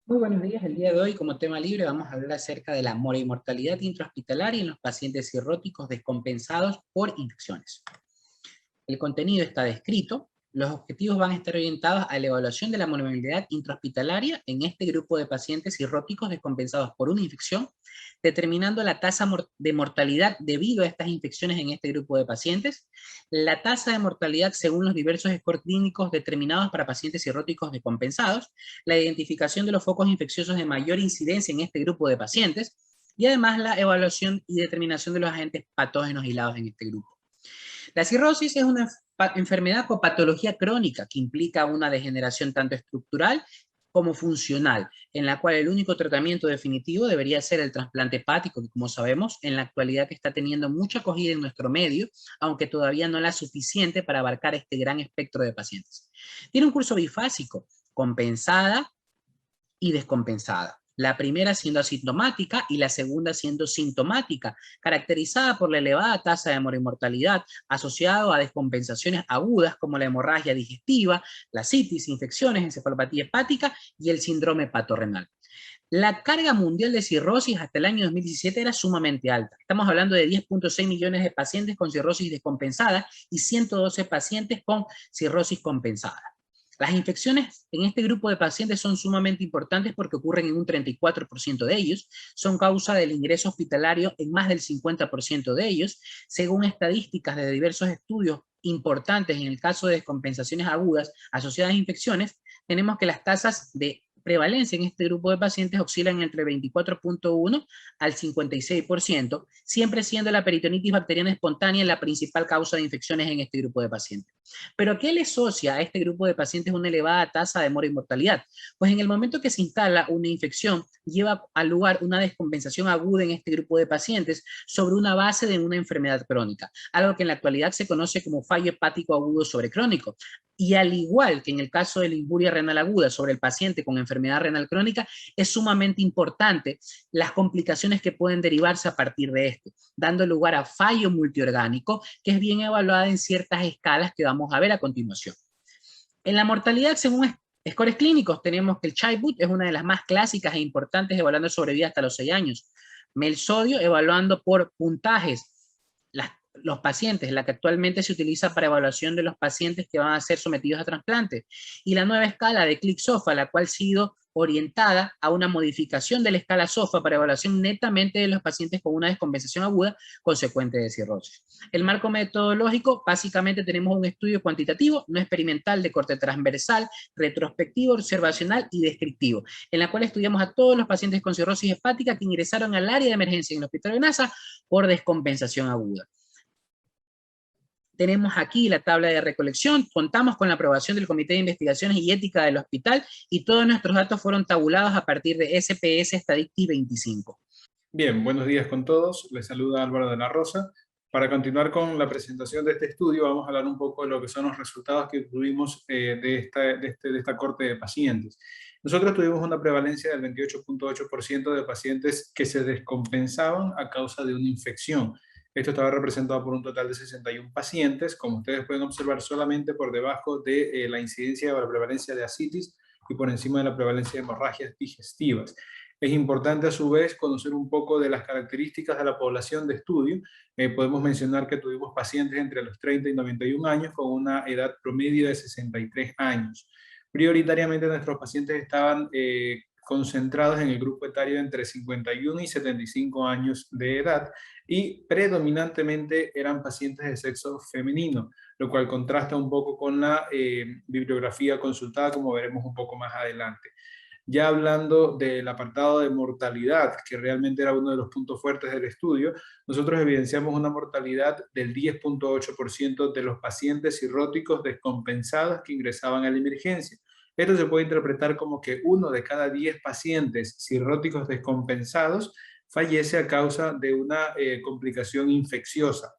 Muy buenos días. El día de hoy, como tema libre, vamos a hablar acerca de la morimortalidad intrahospitalaria en los pacientes cirróticos descompensados por infecciones. El contenido está descrito. Los objetivos van a estar orientados a la evaluación de la morimortalidad intrahospitalaria en este grupo de pacientes cirróticos descompensados por una infección, determinando la tasa de mortalidad debido a estas infecciones en este grupo de pacientes, la tasa de mortalidad según los diversos scores clínicos determinados para pacientes cirróticos descompensados, la identificación de los focos infecciosos de mayor incidencia en este grupo de pacientes, y además la evaluación y determinación de los agentes patógenos aislados en este grupo. La cirrosis es una enfermedad con patología crónica que implica una degeneración tanto estructural como funcional, en la cual el único tratamiento definitivo debería ser el trasplante hepático, que como sabemos, en la actualidad está teniendo mucha acogida en nuestro medio, aunque todavía no la suficiente para abarcar este gran espectro de pacientes. Tiene un curso bifásico, compensada y descompensada. La primera siendo asintomática y la segunda siendo sintomática, caracterizada por la elevada tasa de morimortalidad asociada a descompensaciones agudas como la hemorragia digestiva, la citis, infecciones, encefalopatía hepática y el síndrome hepatorrenal. La carga mundial de cirrosis hasta el año 2017 era sumamente alta. Estamos hablando de 10.6 millones de pacientes con cirrosis descompensada y 112 pacientes con cirrosis compensada. Las infecciones en este grupo de pacientes son sumamente importantes porque ocurren en un 34% de ellos, son causa del ingreso hospitalario en más del 50% de ellos, según estadísticas de diversos estudios importantes en el caso de descompensaciones agudas asociadas a infecciones, tenemos que las tasas de prevalencia en este grupo de pacientes oscilan entre 24.1 al 56%, siempre siendo la peritonitis bacteriana espontánea la principal causa de infecciones en este grupo de pacientes. ¿Pero qué le asocia a este grupo de pacientes una elevada tasa de morimortalidad? Pues en el momento que se instala una infección, lleva al lugar una descompensación aguda en este grupo de pacientes sobre una base de una enfermedad crónica, algo que en la actualidad se conoce como fallo hepático agudo sobre crónico. Y al igual que en el caso de la injuria renal aguda sobre el paciente con enfermedad renal crónica, es sumamente importante las complicaciones que pueden derivarse a partir de esto, dando lugar a fallo multiorgánico, que es bien evaluada en ciertas escalas que vamos a ver a continuación. En la mortalidad, según scores clínicos, tenemos que el Child-Pugh es una de las más clásicas e importantes evaluando sobrevida hasta los 6 años. Melsodio evaluando por puntajes los pacientes, la que actualmente se utiliza para evaluación de los pacientes que van a ser sometidos a trasplante. Y la nueva escala de Click-SOFA, la cual ha sido orientada a una modificación de la escala SOFA para evaluación netamente de los pacientes con una descompensación aguda consecuente de cirrosis. El marco metodológico, básicamente tenemos un estudio cuantitativo, no experimental, de corte transversal, retrospectivo, observacional y descriptivo, en la cual estudiamos a todos los pacientes con cirrosis hepática que ingresaron al área de emergencia en el hospital de NASA por descompensación aguda. Tenemos aquí la tabla de recolección, contamos con la aprobación del Comité de Investigaciones y Ética del hospital y todos nuestros datos fueron tabulados a partir de SPS Stadicti 25. Bien, buenos días con todos. Les saluda Álvaro de la Rosa. Para continuar con la presentación de este estudio, vamos a hablar un poco de lo que son los resultados que tuvimos de esta corte de pacientes. Nosotros tuvimos una prevalencia del 28.8% de pacientes que se descompensaban a causa de una infección. Esto estaba representado por un total de 61 pacientes, como ustedes pueden observar, solamente por debajo de la incidencia o la prevalencia de ascitis y por encima de la prevalencia de hemorragias digestivas. Es importante a su vez conocer un poco de las características de la población de estudio. Podemos mencionar que tuvimos pacientes entre los 30 y 91 años con una edad promedio de 63 años. Prioritariamente nuestros pacientes estaban concentrados en el grupo etario entre 51 y 75 años de edad y predominantemente eran pacientes de sexo femenino, lo cual contrasta un poco con la bibliografía consultada, como veremos un poco más adelante. Ya hablando del apartado de mortalidad, que realmente era uno de los puntos fuertes del estudio, nosotros evidenciamos una mortalidad del 10.8% de los pacientes cirróticos descompensados que ingresaban a la emergencia. Esto se puede interpretar como que 1 de cada 10 pacientes cirróticos descompensados fallece a causa de una complicación infecciosa.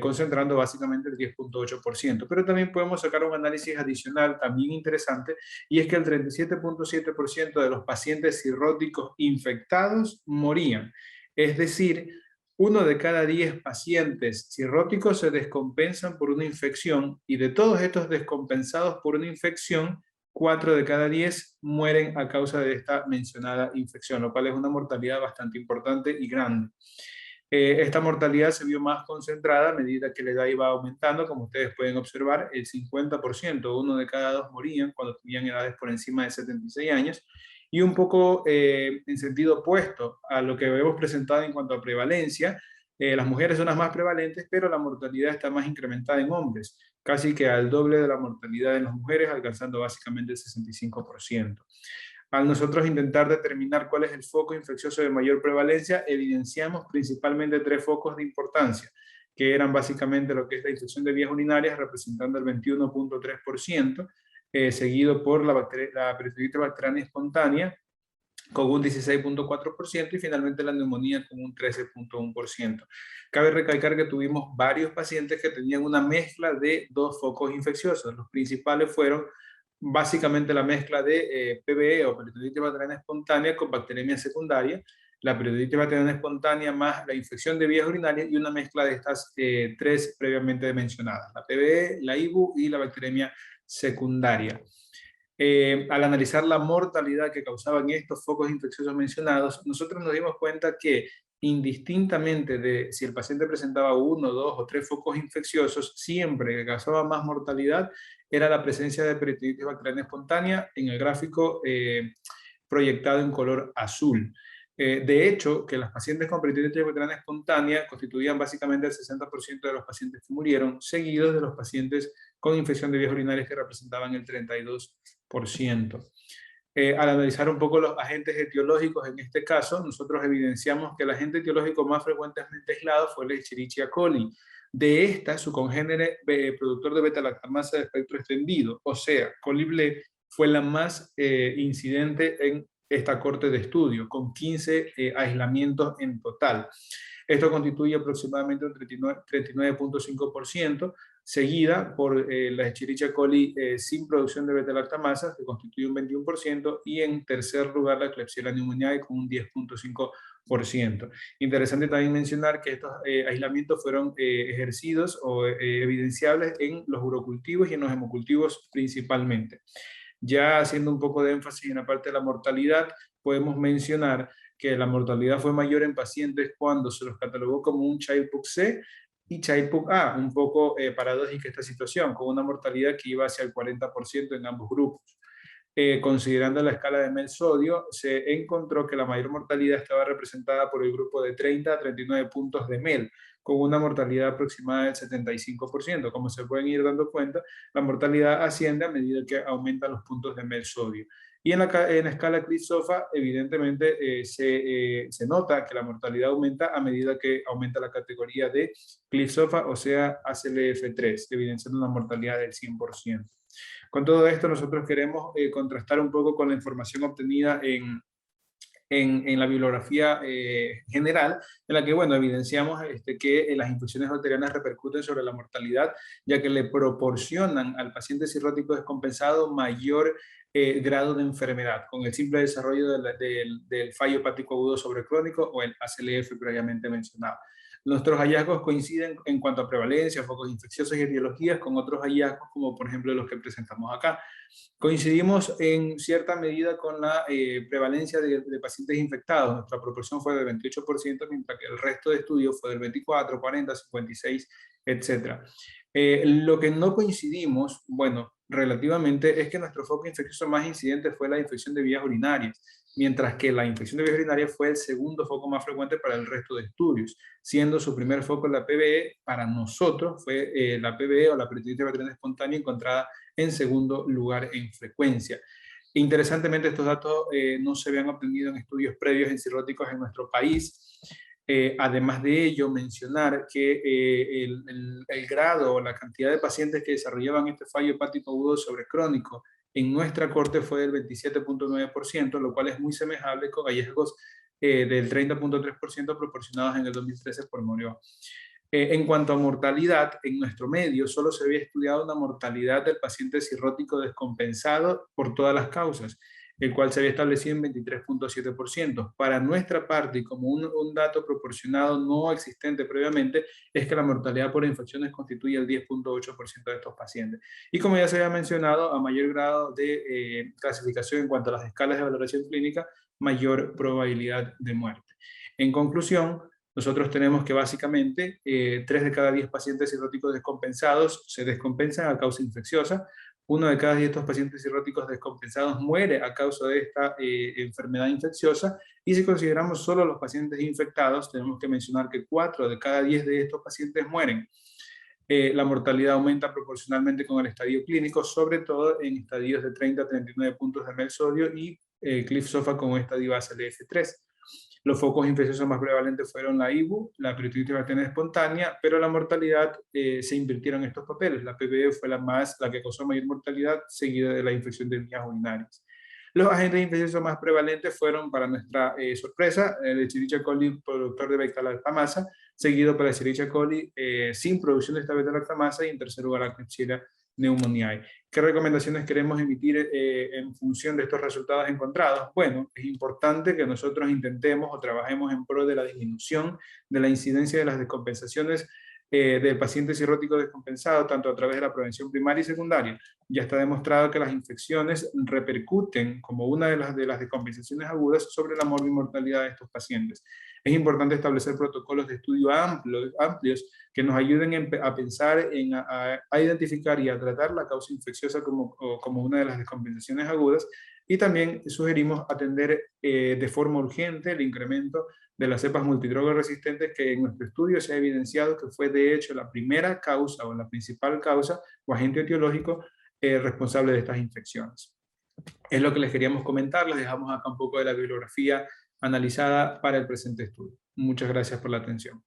Concentrando básicamente el 10.8%. Pero también podemos sacar un análisis adicional también interesante, y es que el 37.7% de los pacientes cirróticos infectados morían. Es decir, 1 de cada 10 pacientes cirróticos se descompensan por una infección, y de todos estos descompensados por una infección, 4 de cada 10 mueren a causa de esta mencionada infección, lo cual es una mortalidad bastante importante y grande. Esta mortalidad se vio más concentrada a medida que la edad iba aumentando. Como ustedes pueden observar, el 50%, 1 de cada 2 morían cuando tenían edades por encima de 76 años. Y un poco en sentido opuesto a lo que hemos presentado en cuanto a prevalencia, las mujeres son las más prevalentes, pero la mortalidad está más incrementada en hombres, casi que al doble de la mortalidad en las mujeres, alcanzando básicamente el 65%. Al nosotros intentar determinar cuál es el foco infeccioso de mayor prevalencia, evidenciamos principalmente 3 focos de importancia, que eran básicamente lo que es la infección de vías urinarias, representando el 21.3%, seguido por la peritonitis bacteriana espontánea, con un 16.4%, y finalmente la neumonía con un 13.1%. Cabe recalcar que tuvimos varios pacientes que tenían una mezcla de 2 focos infecciosos. Los principales fueron básicamente la mezcla de PBE o peritonitis bacteriana espontánea con bacteremia secundaria, la peritonitis bacteriana espontánea más la infección de vías urinarias, y una mezcla de estas 3 previamente mencionadas, la PBE, la IBU y la bacteremia secundaria. Al analizar la mortalidad que causaban estos focos infecciosos mencionados, nosotros nos dimos cuenta que indistintamente de si el paciente presentaba 1, 2 o 3 focos infecciosos, siempre que causaba más mortalidad era la presencia de peritonitis bacteriana espontánea en el gráfico proyectado en color azul. De hecho, que las pacientes con peritonitis bacteriana espontánea constituían básicamente el 60% de los pacientes que murieron, seguidos de los pacientes con infección de vías urinarias, que representaban el 32%. Al analizar un poco los agentes etiológicos en este caso, nosotros evidenciamos que el agente etiológico más frecuentemente aislado fue el Escherichia coli. De esta, su congénere productor de beta-lactamasa de espectro extendido, o sea, coli-BLE, fue la más incidente en esta corte de estudio, con 15 aislamientos en total. Esto constituye aproximadamente un 39.5%, seguida por la Escherichia coli sin producción de beta-lactamasa, que constituye un 21%, y en tercer lugar la Klebsiella pneumoniae con un 10.5%. Interesante también mencionar que estos aislamientos fueron ejercidos o evidenciables en los urocultivos y en los hemocultivos principalmente. Ya haciendo un poco de énfasis en la parte de la mortalidad, podemos mencionar que la mortalidad fue mayor en pacientes cuando se los catalogó como un Child-Pugh C y Child-Pugh A, un poco paradójica esta situación, con una mortalidad que iba hacia el 40% en ambos grupos. Considerando la escala de MEL-sodio, se encontró que la mayor mortalidad estaba representada por el grupo de 30 a 39 puntos de MEL, con una mortalidad aproximada del 75%. Como se pueden ir dando cuenta, la mortalidad asciende a medida que aumentan los puntos de MEL-sodio. Y en la escala Cliff-SOFA, evidentemente se nota que la mortalidad aumenta a medida que aumenta la categoría de Cliff-SOFA, o sea, ACLF3, evidenciando una mortalidad del 100%. Con todo esto, nosotros queremos contrastar un poco con la información obtenida en la bibliografía general, en la que, bueno, evidenciamos que las infecciones bacterianas repercuten sobre la mortalidad, ya que le proporcionan al paciente cirrótico descompensado mayor grado de enfermedad, con el simple desarrollo del fallo hepático agudo sobrecrónico o el ACLF previamente mencionado. Nuestros hallazgos coinciden en cuanto a prevalencia, focos infecciosos y etiologías con otros hallazgos, como por ejemplo los que presentamos acá. Coincidimos en cierta medida con la prevalencia de pacientes infectados. Nuestra proporción fue del 28%, mientras que el resto de estudios fue del 24, 40, 56, etc. Lo que no coincidimos, bueno, relativamente, es que nuestro foco infeccioso más incidente fue la infección de vías urinarias, mientras que la infección de vías urinarias fue el segundo foco más frecuente para el resto de estudios, siendo su primer foco la PBE. Para nosotros fue la PBE o la peritonitis bacteriana espontánea, encontrada en segundo lugar en frecuencia. Interesantemente, estos datos no se habían obtenido en estudios previos en cirróticos en nuestro país. Además de ello, mencionar que el grado o la cantidad de pacientes que desarrollaban este fallo hepático agudo sobrecrónico en nuestra corte fue del 27.9%, lo cual es muy semejable con hallazgos del 30.3% proporcionados en el 2013 por Morió. En cuanto a mortalidad, en nuestro medio solo se había estudiado una mortalidad del paciente cirrótico descompensado por todas las causas. el cual se había establecido en 23.7%. Para nuestra parte, y como un dato proporcionado no existente previamente, es que la mortalidad por infecciones constituye el 10.8% de estos pacientes. Y como ya se había mencionado, a mayor grado de clasificación en cuanto a las escalas de valoración clínica, mayor probabilidad de muerte. En conclusión, nosotros tenemos que básicamente 3 de cada 10 pacientes cirróticos descompensados se descompensan a causa infecciosa. 1 de cada 10 de estos pacientes cirróticos descompensados muere a causa de esta enfermedad infecciosa. Y si consideramos solo los pacientes infectados, tenemos que mencionar que 4 de cada 10 de estos pacientes mueren. La mortalidad aumenta proporcionalmente con el estadio clínico, sobre todo en estadios de 30 a 39 puntos de ml sodio y Cliff-Sofa con un estadio base de F3. Los focos infecciosos más prevalentes fueron la IBU, la peritonitis bacteriana espontánea, pero la mortalidad se invirtieron estos papeles. La PBE fue la que causó mayor mortalidad, seguida de la infección de vías urinarias. Los agentes infecciosos más prevalentes fueron, para nuestra sorpresa, el Escherichia coli productor de beta-lactamasa, seguido por la Escherichia coli sin producción de esta beta-lactamasa y en tercer lugar la Klebsiella pneumoniae. ¿Qué recomendaciones queremos emitir en función de estos resultados encontrados? Bueno, es importante que nosotros intentemos o trabajemos en pro de la disminución de la incidencia de las descompensaciones del paciente cirrótico descompensado, tanto a través de la prevención primaria y secundaria. Ya está demostrado que las infecciones repercuten como una de las descompensaciones agudas sobre la morbimortalidad de estos pacientes. Es importante establecer protocolos de estudio amplios que nos ayuden a pensar, a identificar y a tratar la causa infecciosa como una de las descompensaciones agudas, y también sugerimos atender de forma urgente el incremento de las cepas multidrogas resistentes, que en nuestro estudio se ha evidenciado que fue de hecho la primera causa o la principal causa o agente etiológico responsable de estas infecciones. Es lo que les queríamos comentar. Les dejamos acá un poco de la bibliografía analizada para el presente estudio. Muchas gracias por la atención.